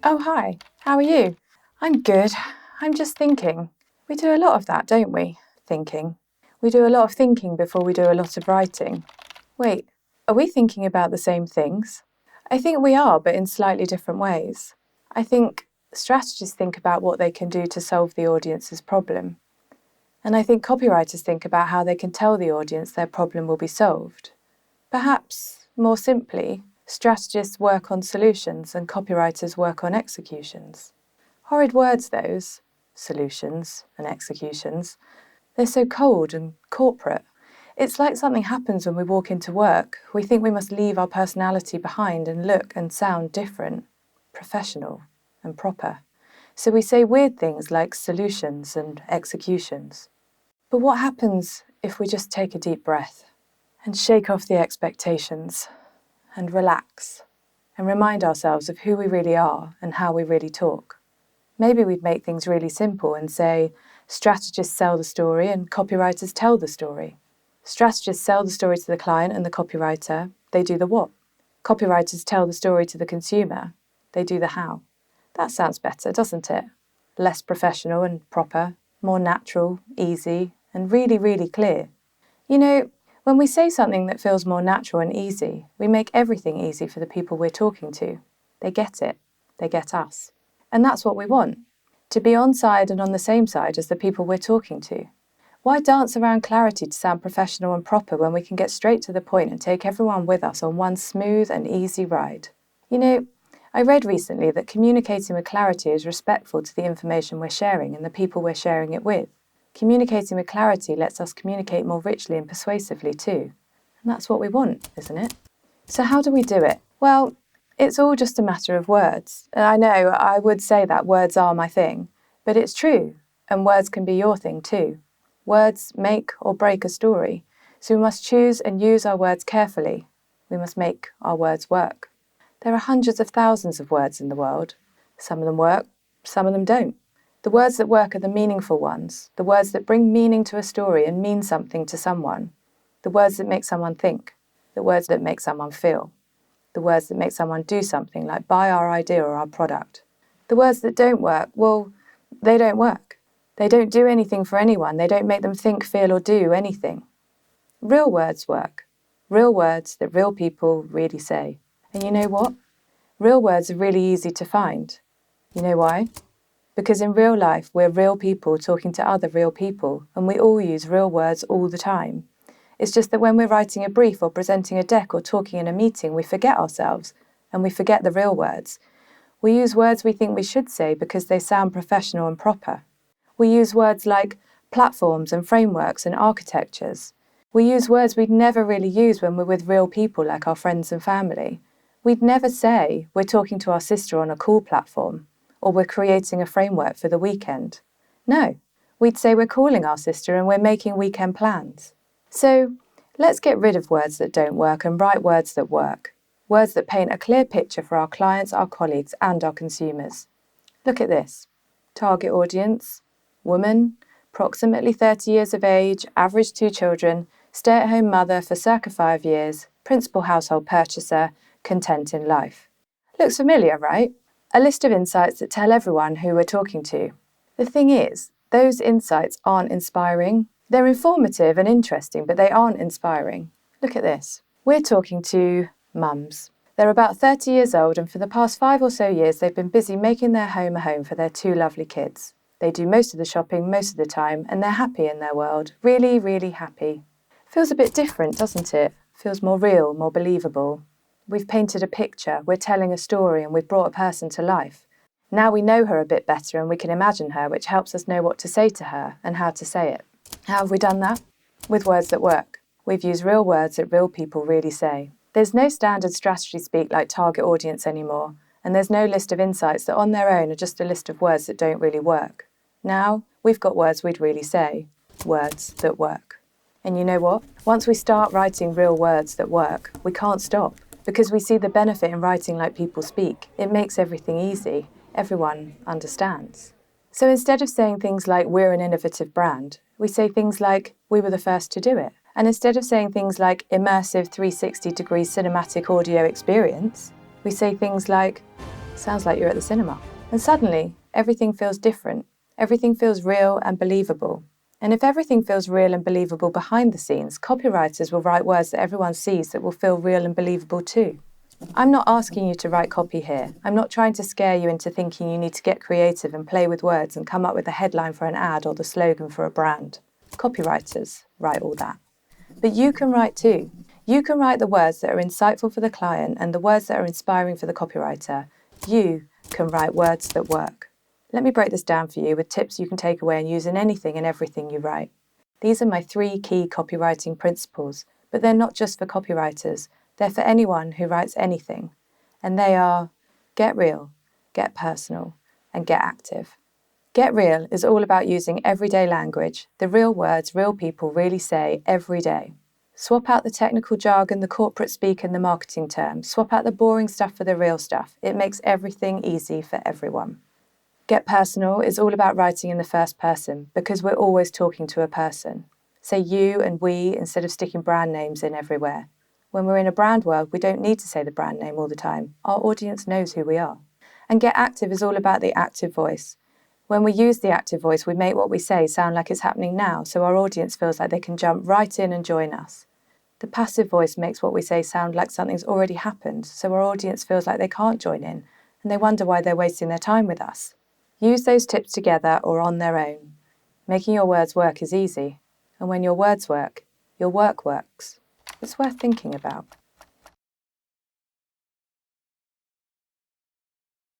Oh, hi. How are you? I'm good. I'm just thinking. We do a lot of that, don't we? Thinking. We do a lot of thinking before we do a lot of writing. Wait, are we thinking about the same things? I think we are, but in slightly different ways. I think strategists think about what they can do to solve the audience's problem. And I think copywriters think about how they can tell the audience their problem will be solved. Perhaps, more simply, strategists work on solutions and copywriters work on executions. Horrid words, those, solutions and executions. They're so cold and corporate. It's like something happens when we walk into work. We think we must leave our personality behind and look and sound different, professional and proper. So we say weird things like solutions and executions. But what happens if we just take a deep breath and shake off the expectations and relax and remind ourselves of who we really are and how we really talk? Maybe we'd make things really simple and say, strategists sell the story and copywriters tell the story. Strategists sell the story to the client and the copywriter, they do the what. Copywriters tell the story to the consumer, they do the how. That sounds better, doesn't it? Less professional and proper, more natural, easy, and really, really clear. You know, when we say something that feels more natural and easy, we make everything easy for the people we're talking to. They get it. They get us. And that's what we want, to be on side and on the same side as the people we're talking to. Why dance around clarity to sound professional and proper when we can get straight to the point and take everyone with us on one smooth and easy ride? You know, I read recently that communicating with clarity is respectful to the information we're sharing and the people we're sharing it with. Communicating with clarity lets us communicate more richly and persuasively too. And that's what we want, isn't it? So how do we do it? Well, it's all just a matter of words. And I know I would say that words are my thing, but it's true, and words can be your thing too. Words make or break a story, so we must choose and use our words carefully. We must make our words work. There are hundreds of thousands of words in the world. Some of them work, some of them don't. The words that work are the meaningful ones, the words that bring meaning to a story and mean something to someone, the words that make someone think, the words that make someone feel, the words that make someone do something like buy our idea or our product. The words that don't work, well, they don't work. They don't do anything for anyone. They don't make them think, feel, or do anything. Real words work. Real words that real people really say. And you know what? Real words are really easy to find. You know why? Because in real life, we're real people talking to other real people, and we all use real words all the time. It's just that when we're writing a brief or presenting a deck or talking in a meeting, we forget ourselves, and we forget the real words. We use words we think we should say because they sound professional and proper. We use words like platforms and frameworks and architectures. We use words we'd never really use when we're with real people like our friends and family. We'd never say we're talking to our sister on a call platform, or we're creating a framework for the weekend. No, we'd say we're calling our sister and we're making weekend plans. So let's get rid of words that don't work and write words that work. Words that paint a clear picture for our clients, our colleagues, and our consumers. Look at this. Target audience, woman, approximately 30 years of age, average 2 children, stay-at-home mother for circa 5 years, principal household purchaser, content in life. Looks familiar, right? A list of insights that tell everyone who we're talking to. The thing is, those insights aren't inspiring. They're informative and interesting, but they aren't inspiring. Look at this. We're talking to mums. They're about 30 years old, and for the past 5 or so years, they've been busy making their home a home for their 2 lovely kids. They do most of the shopping most of the time, and they're happy in their world. Really, really happy. Feels a bit different, doesn't it? Feels more real, more believable. We've painted a picture, we're telling a story, and we've brought a person to life. Now we know her a bit better and we can imagine her, which helps us know what to say to her and how to say it. How have we done that? With words that work. We've used real words that real people really say. There's no standard strategy speak like target audience anymore, and there's no list of insights that on their own are just a list of words that don't really work. Now, we've got words we'd really say. Words that work. And you know what? Once we start writing real words that work, we can't stop. Because we see the benefit in writing like people speak. It makes everything easy. Everyone understands. So instead of saying things like, we're an innovative brand, we say things like, we were the first to do it. And instead of saying things like, immersive 360-degree cinematic audio experience, we say things like, Sounds like you're at the cinema. And suddenly, everything feels different. Everything feels real and believable. And if everything feels real and believable behind the scenes, copywriters will write words that everyone sees that will feel real and believable too. I'm not asking you to write copy here. I'm not trying to scare you into thinking you need to get creative and play with words and come up with a headline for an ad or the slogan for a brand. Copywriters write all that. But you can write too. You can write the words that are insightful for the client and the words that are inspiring for the copywriter. You can write words that work. Let me break this down for you with tips you can take away and use in anything and everything you write. These are my 3 key copywriting principles, but they're not just for copywriters. They're for anyone who writes anything. And they are: get real, get personal, and get active. Get real is all about using everyday language, the real words real people really say every day. Swap out the technical jargon, the corporate speak, and the marketing terms. Swap out the boring stuff for the real stuff. It makes everything easy for everyone. Get personal is all about writing in the first person, because we're always talking to a person. Say you and we instead of sticking brand names in everywhere. When we're in a brand world, we don't need to say the brand name all the time. Our audience knows who we are. And get active is all about the active voice. When we use the active voice, we make what we say sound like it's happening now, so our audience feels like they can jump right in and join us. The passive voice makes what we say sound like something's already happened, so our audience feels like they can't join in, and they wonder why they're wasting their time with us. Use those tips together or on their own. Making your words work is easy, and when your words work, your work works. It's worth thinking about.